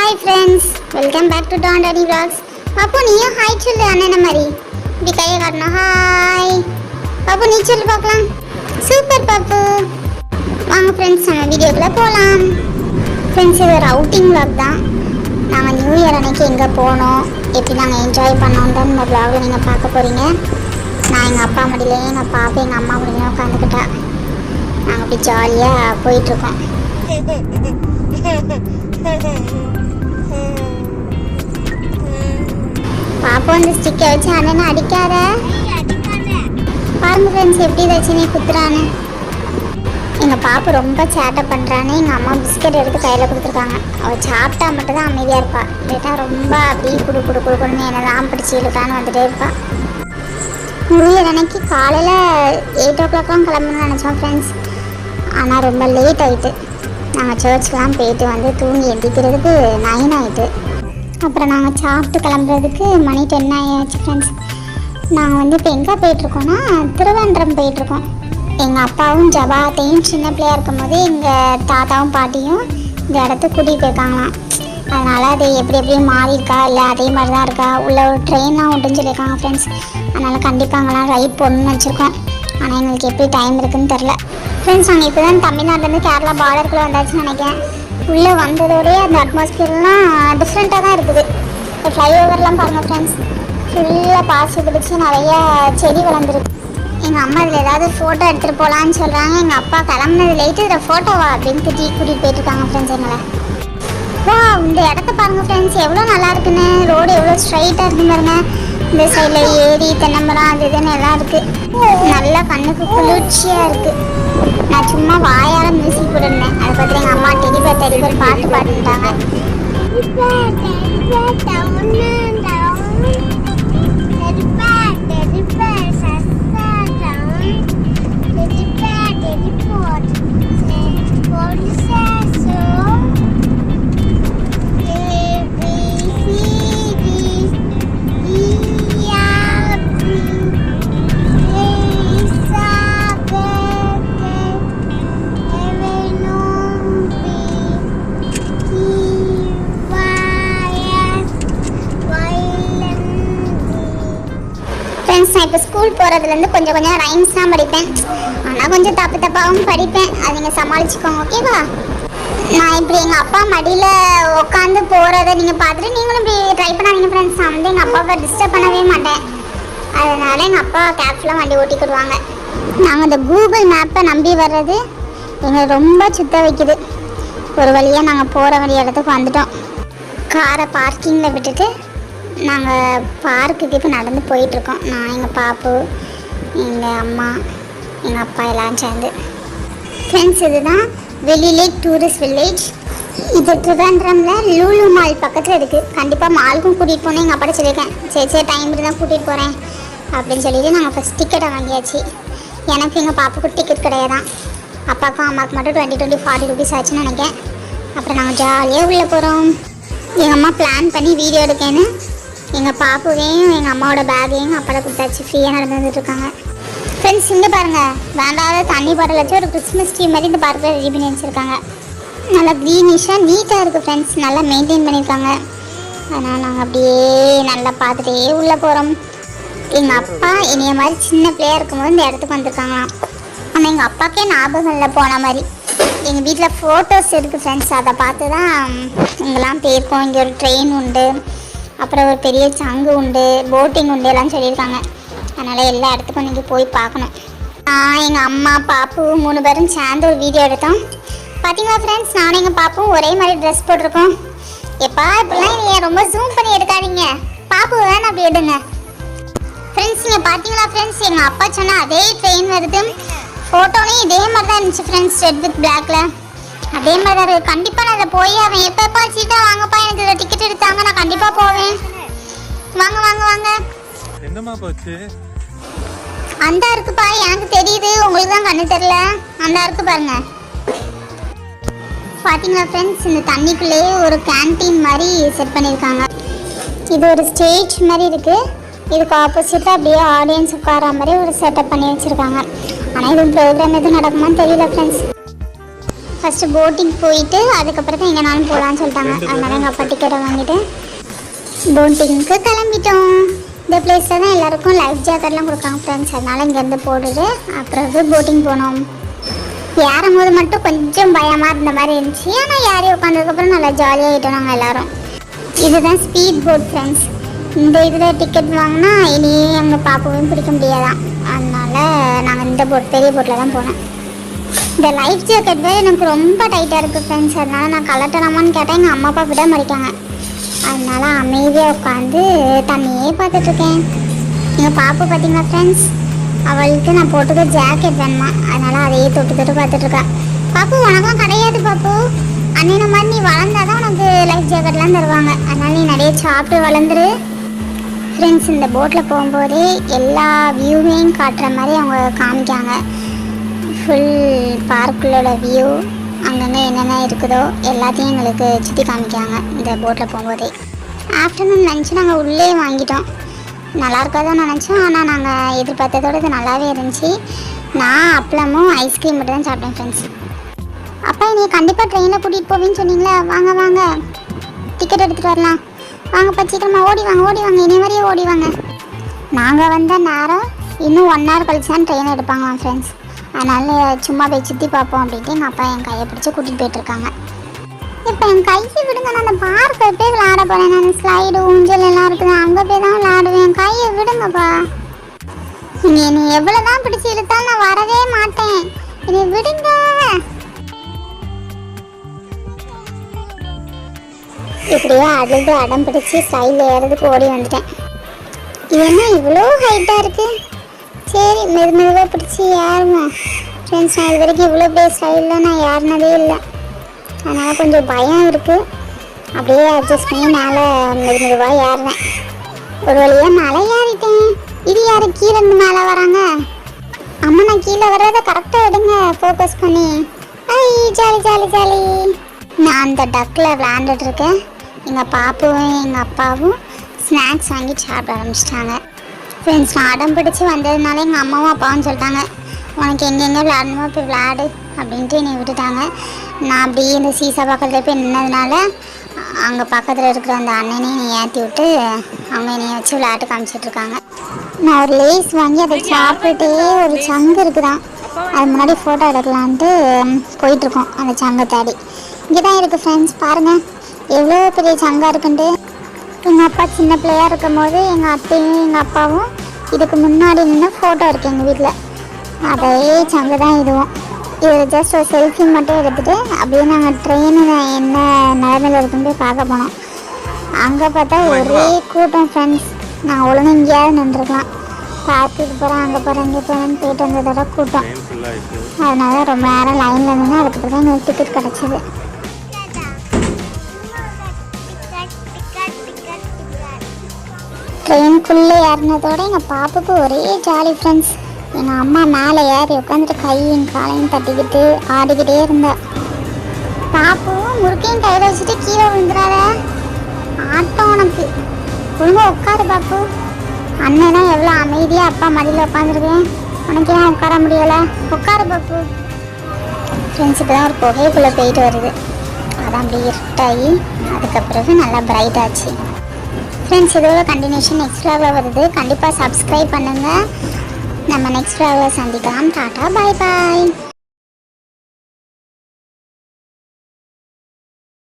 Hi friends, welcome back to Don Daddy vlogs. பாப்பு நீயும் hi சொல்லு அண்ணன் மாதிரி. இப்படி கையை காட்டணும். ஹாய் பாப்பு, நீ சொல்லு பார்க்கலாம். சூப்பர் பாப்பு. வாங்க ஃப்ரெண்ட்ஸ், நம்ம வீடியோக்குள்ளே போகலாம். ஃப்ரெண்ட்ஸ், இது ஒரு அவுட்டிங் vlog தான். நாங்கள் நியூ இயர் அன்னைக்கு எங்கே போனோம், எப்படி நாங்கள் என்ஜாய் பண்ணோன்ட்டு இந்த vlogல நீங்கள் பார்க்க போகிறீங்க. நான் எங்கள் அப்பா மடியிலேயே எங்கள் பாப்பா எங்கள் அம்மா மடியிலே உட்காந்துக்கிட்டா. நாங்கள் அப்படி ஜாலியாக போயிட்டுருக்கோம். பாப்பா வந்து ஸ்டிக்கை வச்சு அண்ணனை அடிக்காத. பாருங்க ஃப்ரெண்ட்ஸ், எப்படி வச்சு நீ குத்துறான்னு. எங்கள் பாப்பா ரொம்ப சேட்டை பண்ணுறான்னு எங்கள் அம்மா பிஸ்கட் எடுத்து கையில் கொடுத்துருக்காங்க. அவள் சாப்பிட்டா மட்டும் தான் அமைதியாக இருப்பாள். இல்லைட்டா ரொம்ப அப்படியே கொடுன்னு என்னெல்லாம் பிடிச்சி இழுக்கான்னு வந்துட்டே இருப்பாள். நியூ இயர் அன்னைக்கு காலையில் 8 o'clock கிளம்பணும்னு நினச்சோம் ஃப்ரெண்ட்ஸ். ஆனால் ரொம்ப லேட் ஆகிட்டு. நாங்கள் சர்ச்சுக்கெலாம் போயிட்டு வந்து தூங்கி எந்திக்கிறதுக்கு 9 ஆகிட்டு. அப்புறம் நாங்கள் சாப்பிட்டு கிளம்புறதுக்கு மணி 10 ஆகிடுச்சு ஃப்ரெண்ட்ஸ். நாங்கள் வந்து இப்போ எங்கே போயிட்டுருக்கோன்னா திருவனந்தபுரம் போயிட்டுருக்கோம். எங்கள் அப்பாவும் ஜபாத்தையும் சின்ன பிள்ளையாக இருக்கும்போது எங்கள் தாத்தாவும் பாட்டியும் இந்த இடத்துக்கு கூட்டிகிட்டு போயிருக்காங்களாம். அதனால் அது எப்படி மாறி இருக்கா இல்லை அதே மாதிரி தான் இருக்கா, உள்ள ஒரு ட்ரெயின்லாம் உண்டுன்னு சொல்லியிருக்காங்க ஃப்ரெண்ட்ஸ். அதனால் கண்டிப்பாக அங்கெல்லாம் ரைட் போடணும்னு வச்சுருக்கோம். ஆனால் எங்களுக்கு எப்படி டைம் இருக்குதுன்னு தெரில ஃப்ரெண்ட்ஸ். நாங்கள் இப்போ தான் தமிழ்நாட்டிலேருந்து கேரளா பார்டருக்குள்ளே வந்தாச்சுன்னு நினைக்கிறேன். உள்ளே வந்ததோடய அந்த அட்மாஸ்பியர்லாம் டிஃப்ரெண்ட்டாக தான் இருக்குது. இப்போ ஃப்ளைஓவர்லாம் பாருங்கள் ஃப்ரெண்ட்ஸ், ஃபுல்லாக பாசி பிடிச்சி நிறையா செடி வளர்ந்துருக்கு. எங்கள் அம்மா இதில் ஏதாவது ஃபோட்டோ எடுத்துகிட்டு போகலான்னு சொல்கிறாங்க. எங்கள் அப்பா கிளம்புனது லேட்டு, இதில் ஃபோட்டோவா அப்படின்னு கூட்டிகிட்டு போயிட்டுருக்காங்க ஃப்ரெண்ட்ஸ் எங்களை. வா, இந்த இடத்த பாருங்கள் ஃப்ரெண்ட்ஸ், எவ்வளோ நல்லா இருக்குன்னு. ரோடு எவ்வளோ ஸ்ட்ரைட்டாக இருக்குன்னு பாருங்கள். இந்த சைடில் ஏரி தென்னமரம் அது இதுன்னு எல்லாம் இருக்குது. நல்லா கண்ணுக்கு குளிர்ச்சியாக இருக்குது. நான் சும்மா வாயால் மியூசிக் போட்டுருந்தேன். அதை பார்த்து எங்கள் அம்மா டெலிபர் பாட்டு பாடிட்டாங்க. நான் இப்போ ஸ்கூல் போகிறதுலேருந்து கொஞ்சம் ரைம்ஸ் தான் படிப்பேன். ஆனால் கொஞ்சம் தப்பாகவும் படிப்பேன். அதை நீங்கள் சமாளிச்சுக்கோங்க, ஓகேவா? நான் இப்படி எங்கள் அப்பா மடியில் உட்காந்து போகிறத நீங்கள் பார்த்துட்டு நீங்களும் இப்படி ட்ரை பண்ணாதீங்க ஃப்ரெண்ட்ஸ். நான் வந்து எங்கள் அப்பாவை டிஸ்டர்ப் பண்ணவே மாட்டேன். அதனால் எங்கள் அப்பா கேப்ஸ்லாம் வண்டி ஓட்டிக்கிடுவாங்க. நாங்கள் இந்த கூகுள் மேப்பை நம்பி வர்றது எங்களை ரொம்ப சுத்த வைக்குது. ஒரு வழியாக நாங்கள் போகிற வேண்டிய இடத்துக்கு வந்துட்டோம். காரை பார்க்கிங்கில் விட்டுட்டு நாங்கள் பார்க்குக்கு இப்போ நடந்து போயிட்டுருக்கோம். நான் எங்கள் பாப்பு, எங்கள் அம்மா, எங்கள் அப்பா எல்லாம் சேர்ந்து. ஃப்ரெண்ட்ஸ், இதுதான் வெளியிலே டூரிஸ்ட் வில்லேஜ். இது திருவனந்தபுரமில் லூலு மால் பக்கத்தில் இருக்குது. கண்டிப்பாக மாலுக்கும் கூட்டிகிட்டு போனேன். எங்கள் அப்பாட்ட சொல்லியிருக்கேன், சரி டைம் இருந்தால் கூட்டிகிட்டு போகிறேன் அப்படின்னு சொல்லிட்டு நாங்கள் ஃபஸ்ட் டிக்கெட்டை வாங்கியாச்சு. எனக்கு எங்கள் பாப்புக்கு டிக்கெட் கிடையாதான். அப்பாவுக்கும் அம்மாவுக்கு மட்டும் 20 40 rupees ஆச்சுன்னு நினைக்கிறேன். அப்புறம் நாங்கள் ஜாலியாக உள்ளே போகிறோம். எங்கள் அம்மா பிளான் பண்ணி வீடியோ எடுக்கேன்னு எங்கள் பாப்புவையும் எங்கள் அம்மாவோட பேக்கையும் அப்பாட கொடுத்தாச்சு. ஃப்ரீயாக நடந்து வந்துட்டுருக்காங்க. ஃப்ரெண்ட்ஸ், இங்கே பாருங்கள், வேண்டாத தண்ணி பாட்டில் வச்சு ஒரு கிறிஸ்மஸ் ட்ரீ மாதிரி இந்த பார்க்கில் ரெடி பண்ணி வச்சுருக்காங்க. நல்லா க்ரீனிஷாக நீட்டாக இருக்குது ஃப்ரெண்ட்ஸ். நல்லா மெயின்டைன் பண்ணியிருக்காங்க. அதனால் நாங்கள் அப்படியே நல்லா பார்த்துட்டே உள்ளே போகிறோம். எங்கள் அப்பா என்னைய மாதிரி சின்ன பிள்ளையாக இருக்கும்போது இந்த இடத்துக்கு வந்திருக்காங்களாம். ஆனால் எங்கள் அப்பாக்கே ஞாபகம் இல்லை போன மாதிரி. எங்கள் வீட்டில் ஃபோட்டோஸ் இருக்குது ஃப்ரெண்ட்ஸ். அதை பார்த்து தான் இங்கெல்லாம் போயிருக்கோம். இங்கே ஒரு ட்ரெயின் உண்டு, அப்புறம் ஒரு பெரிய சங்கு உண்டு, போட்டிங் உண்டு எல்லாம் சொல்லியிருக்காங்க. அதனால் எல்லா இடத்துக்கும் நீங்கள் போய் பார்க்கணும். எங்கள் அம்மா பாப்பு 3 பேரும் சேர்ந்து ஒரு வீடியோ எடுத்தோம். பார்த்தீங்களா ஃப்ரெண்ட்ஸ், நானும் எங்கள் பாப்பும் ஒரே மாதிரி ட்ரெஸ் போட்டிருக்கோம். எப்பா இப்படிலாம் நீங்கள் ரொம்ப ஜூம் பண்ணி எடுக்காதீங்க, பாப்பு வேணும் அப்படி எடுங்க ஃப்ரெண்ட்ஸ். நீங்கள் பார்த்தீங்களா ஃப்ரெண்ட்ஸ், எங்கள் அப்பா சொன்னால் அதே ட்ரெயின் வருது. ஃபோட்டோலையும் இதே மாதிரி தான் இருந்துச்சு ஃப்ரெண்ட்ஸ், ரெட் வித் பிளாக்ல அதே மாதிரி தான் இருக்குது. கண்டிப்பாக நான் அதில் போய் அவன் எப்போ சீட்டாக வாங்கப்பா, எனக்கு இதில் டிக்கெட் எடுத்தாங்க, நான் கண்டிப்பாக போவேன். வாங்க வாங்க வாங்க. என்னமா போச்சு? அந்த இருக்குப்பா, எனக்கு தெரியுது, உங்களுக்கு தான் கண்ணு தெரியல. அந்த இருக்கு பாருங்க. பார்த்தீங்களா ஃப்ரெண்ட்ஸ், இந்த தண்ணிக்குள்ளேயே ஒரு கேன்டீன் மாதிரி செட் பண்ணியிருக்காங்க. இது ஒரு ஸ்டேஜ் மாதிரி இருக்குது. இதுக்கு ஆப்போசிட்டாக அப்படியே ஆடியன்ஸ் உட்கார மாதிரி ஒரு செட்டப் பண்ணி வச்சுருக்காங்க. ஆனால் இது ப்ரோக்ராம் எதுவும் நடக்குமான்னு தெரியல ஃப்ரெண்ட்ஸ். ஃபஸ்ட்டு போட்டிங் போயிட்டு அதுக்கப்புறம் தான் எங்கேனாலும் போகலான்னு சொல்லிட்டாங்க. அதனால எங்கள் அப்பா டிக்கெட்டை வாங்கிட்டு போட்டிங்க்கு கிளம்பிட்டோம். இந்த பிளேஸில் தான் எல்லாருக்கும் லைஃப் ஜாக்கெட்லாம் கொடுக்காங்க ஃப்ரெண்ட்ஸ். அதனால் இங்கேருந்து போட்டுட்டு அப்புறம் போட்டிங் போனோம். ஏறும் போது மட்டும் கொஞ்சம் பயமாக இருந்த மாதிரி இருந்துச்சு. ஆனால் ஏறி உட்காந்ததுக்கப்புறம் நல்லா ஜாலியாகிட்டோம் நாங்கள் எல்லோரும். இதுதான் ஸ்பீட் போட் ஃப்ரெண்ட்ஸ். இந்த இதில் டிக்கெட் வாங்கினா இனி எங்கள் பாப்பாவையும் பிடிக்க முடியாதான். அதனால் நாங்கள் இந்த பெரிய போட்டில் தான் போனோம். இந்த லைஃப் ஜாக்கெட் வேறு எனக்கு ரொம்ப டைட்டாக இருக்குது ஃப்ரெண்ட்ஸ். அதனால் நான் கலட்டலாமான்னு கேட்டேன். எங்கள் அம்மா அப்பா விட மாட்டாங்க. அதனால் அமைதியாக உட்காந்து தண்ணியே பார்த்துட்ருக்கேன். எங்கள் பாப்பா பார்த்தீங்களா ஃப்ரெண்ட்ஸ், அவளுக்கு நான் போட்டுக்க ஜாக்கெட் வேணுமா, அதனால் அதையே தொட்டு தொட்டு பார்த்துட்ருக்கா. பாப்பு உனக்கும் கிடையாது பாப்பு, அண்ணன மாதிரி நீ வளர்ந்தாதான் உனக்கு லைஃப் ஜாக்கெட்லாம் தருவாங்க. அதனால் நீ நிறைய சாப்பிட்டு வளர்ந்துரு ஃப்ரெண்ட்ஸ். இந்த போட்டில் போகும்போதே எல்லா வியூவையும் காட்டுற மாதிரி அவங்க காமிக்காங்க. ஃபுல் பார்க்குள்ளோட வியூ, அங்கங்கே என்னென்ன இருக்குதோ எல்லாத்தையும் எங்களுக்கு சுற்றி காமிக்காங்க இந்த போட்டில் போகும்போதே. ஆஃப்டர்நூன் லஞ்ச் நாங்கள் உள்ளே வாங்கிட்டோம். நல்லா இருக்காதான் நினச்சோம், ஆனால் நாங்கள் எதிர்பார்த்ததோடு இது நல்லாவே இருந்துச்சு. நான் அப்பளமும் ஐஸ்கிரீம் மட்டும் தான் சாப்பிட்டேன் ஃப்ரெண்ட்ஸ். அப்பா நீ கண்டிப்பாக ட்ரெயினில் கூட்டிகிட்டு போவேன்னு சொன்னீங்களா, வாங்க வாங்க டிக்கெட் எடுத்துகிட்டு வரலாம், வாங்கப்பா சீக்கிரமாக ஓடி வாங்க இனி வரையே ஓடி வாங்க. நாங்கள் வந்த நேரம் இன்னும் 1 hour கழிச்சு தான் ட்ரெயின் எடுப்பாங்களாம் ஃப்ரெண்ட்ஸ். அதனால் சும்மா போய் சுற்றி பார்ப்போம் அப்படின்ட்டு எங்கள் அப்பா என் கையை பிடிச்சி கூட்டிகிட்டு போயிட்டுருக்காங்க. இப்போ என் கையை விடுங்க, நான் அந்த பார்க்கில் போய் விளையாட போகிறேன். நான் ஸ்லைடு ஊஞ்சல் எல்லாம் இருக்குது, அங்கே போய் தான் விளையாடுவேன். என் கையை விடுங்கப்பா. நீ எவ்வளோ தான் பிடிச்சி இழுத்தாலும் நான் வரவே மாட்டேன். என்னை விடுங்க. இப்படியே அழுது அடம் பிடிச்சி ஸ்லைடில் ஏறதுக்கு ஓடி வந்துட்டேன். இது என்ன இவ்வளோ ஹைட்டாக இருக்குது, சரி மெதுவாக பிடிச்சி ஏறுவோம் ஃப்ரெண்ட்ஸ். நான் இது வரைக்கும் இவ்வளோ பெரிய ஸ்டைலில் நான் ஏறினதே இல்லை, அதனால் கொஞ்சம் பயம் இருக்குது. அப்படியே அட்ஜஸ்ட் பண்ணி மேலே மெதுவாக ஏறுவேன். ஒரு வழியாக மேலே ஏறிட்டேன். இது யார் கீழே இருந்து மேலே வராங்க? அம்மா நான் கீழே வர்றதை கரெக்டாக எடுங்க ஃபோக்கஸ் பண்ணி. ஐ ஜாலி ஜாலி ஜாலி. நான் அந்த டக்கில் விளையாண்டுட்ருக்கேன். எங்கள் பாப்பாவும் எங்கள் அப்பாவும் ஸ்நாக்ஸ் வாங்கி சாப்பிட ஆரம்பிச்சிட்டாங்க ஃப்ரெண்ட்ஸ். நான் அடம் பிடிச்சி வந்ததுனால எங்கள் அம்மாவும் அப்பாவும் சொல்லிட்டாங்க, உனக்கு எங்கெங்கே விளையாடணுமோ போய் விளையாடு அப்படின்ட்டு என்னை விட்டுட்டாங்க. நான் அப்படியே இந்த சீசா பக்கத்தில் போய் நின்னதுனால அங்கே பக்கத்தில் இருக்கிற அந்த அண்ணனையும் என்னை ஏற்றி விட்டு அவங்க என்னைய வச்சு விளையாட்டு காமிச்சிட்ருக்காங்க. நான் ஒரு லேஸ் வாங்கி அதை சாப்பிட்டுட்டே ஒரு சங்கு இருக்குதான், அது முன்னாடி ஃபோட்டோ எடுக்கலான்ட்டு போயிட்டுருக்கோம். அந்த சங்கை தேடி இங்கே தான் இருக்குது ஃப்ரெண்ட்ஸ். பாருங்கள் எவ்வளோ பெரிய சங்காக இருக்குன்ட்டு. எங்கள் அப்பா சின்ன பிள்ளையாக இருக்கும் போது எங்கள் அத்தையும் எங்கள் அப்பாவும் இதுக்கு முன்னாடி நின்று ஃபோட்டோ இருக்குது எங்கள் வீட்டில். அதே சங்கு தான் இதுவும். இதில் ஜஸ்ட் ஒரு செல்ஃபி மட்டும் எடுத்துகிட்டு அப்படியே நாங்கள் ட்ரெயினில் என்ன நிலமையில் இருக்குன்னு போய் பார்க்க போனோம். அங்கே பார்த்தா ஒரே கூட்டம் ஃப்ரெண்ட்ஸ். நான் ஒழுங்கு எங்கேயாவது நின்றுருக்கலாம். பார்க்குக்கு போகிறேன், அங்கே போகிறேன், இங்கே போகிறேன்னு போயிட்டு வந்ததோட கூட்டம். அதனால ரொம்ப நேரம் லைனில் நின்று அதுக்கப்புறம் தான் எங்களுக்கு டிக்கெட் கிடச்சிது. ட்ரெயினுக்குள்ளே ஏறினதோடு எங்கள் பாப்புக்கு ஒரே ஜாலி ஃப்ரெண்ட்ஸ். எங்கள் அம்மா மேலே ஏறி உட்காந்துட்டு கையும் காலையும் தட்டிக்கிட்டு ஆடிக்கிட்டே இருந்தா. பாப்புவும் முறுக்கையும் கையில் வச்சுட்டு கீழே விழுந்துடாத, ஆட்டம் உனக்கு, ஒழுங்காக உட்காரு பாப்பு. அண்ணன் எவ்வளோ அமைதியாக அப்பா மடியில் உட்காந்துருக்கேன், உனக்கு ஏன் உட்கார முடியலை, உட்காரு பாப்பு. ஃப்ரெண்ட்ஸ் இப்போ தான் ஒரு புகைக்குள்ளே போயிட்டு வருது, அதான் அப்படியே இருட்டாகி அதுக்கப்புறம் நல்லா பிரைட் ஆச்சு ஃப்ரெண்ட்ஸ். இதோட கண்டினியூஷன் நெக்ஸ்ட் விளாகில் வருது, கண்டிப்பாக சப்ஸ்கிரைப் பண்ணுங்கள். நம்ம நெக்ஸ்ட் விளாகில் சந்திக்கலாம். டாட்டா பாய் பாய்.